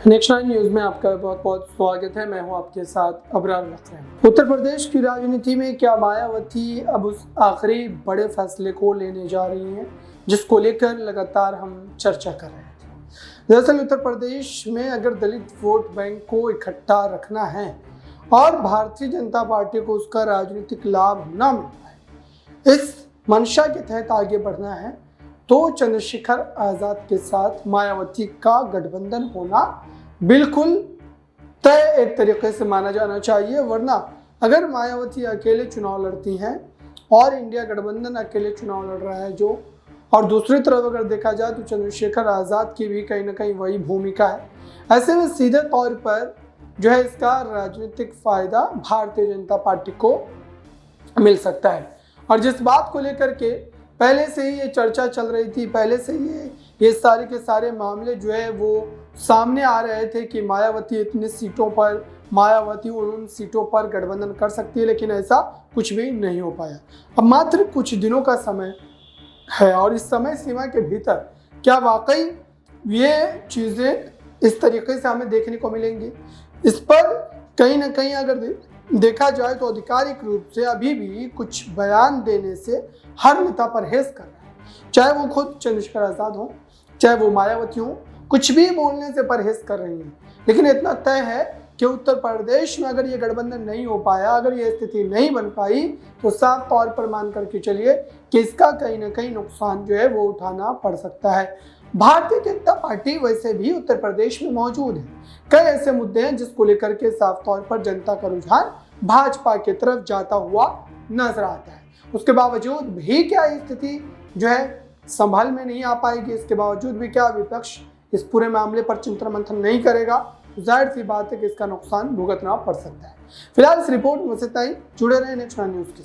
Next 9 news में आपका बहुत बहुत स्वागत है। मैं हूं आपके साथ अबरार रखा। उत्तर प्रदेश की राजनीति में क्या मायावती अब उस आखिरी बड़े फैसले को लेने जा रही हैं जिसको लेकर लगातार हम चर्चा कर रहे थे। दरअसल उत्तर प्रदेश में अगर दलित वोट बैंक को इकट्ठा रखना है और भारतीय जनता पार्टी को उसका राजनीतिक लाभ ना मिल पाए, इस मंशा के तहत आगे बढ़ना है तो चंद्रशेखर आजाद के साथ मायावती का गठबंधन होना बिल्कुल तय एक तरीके से माना जाना चाहिए। वरना अगर मायावती अकेले चुनाव लड़ती हैं और इंडिया गठबंधन अकेले चुनाव लड़ रहा है जो, और दूसरी तरफ अगर देखा जाए तो चंद्रशेखर आजाद की भी कहीं ना कहीं वही भूमिका है। ऐसे में सीधे तौर पर जो है इसका राजनीतिक फायदा भारतीय जनता पार्टी को मिल सकता है। और जिस बात को लेकर के पहले से ही ये चर्चा चल रही थी, पहले से ये सारे के सारे मामले जो है वो सामने आ रहे थे कि मायावती इतनी सीटों पर, मायावती उन सीटों पर गठबंधन कर सकती है, लेकिन ऐसा कुछ भी नहीं हो पाया। अब मात्र कुछ दिनों का समय है और इस समय सीमा के भीतर क्या वाकई ये चीज़ें इस तरीके से हमें देखने को मिलेंगी, इस पर कहीं ना कहीं अगर देखा जाए तो आधिकारिक रूप से अभी भी कुछ बयान देने से हर नेता परहेज कर रहा है। चाहे वो खुद चंद्रशेखर आजाद हो, चाहे वो मायावती हो, कुछ भी बोलने से परहेज कर रही हैं। लेकिन इतना तय है कि उत्तर प्रदेश में अगर ये गठबंधन नहीं हो पाया, अगर ये स्थिति नहीं बन पाई, तो साफ तौर पर मान करके चलिए कि इसका कहीं ना कहीं नुकसान जो है वो उठाना पड़ सकता है। भारतीय जनता पार्टी वैसे भी उत्तर प्रदेश में मौजूद है। कई ऐसे मुद्दे हैं जिसको लेकर के साफ तौर पर जनता का रुझान भाजपा की तरफ जाता हुआ नजर आता है। उसके बावजूद भी क्या स्थिति जो है संभाल में नहीं आ पाएगी, इसके बावजूद भी क्या विपक्ष इस पूरे मामले पर चिंतन मंथन नहीं करेगा, जाहिर सी बात है कि इसका नुकसान भुगतना पड़ सकता है। फिलहाल इस रिपोर्ट में इतना ही। जुड़े रहे नेक्स्ट 9 न्यूज के साथ।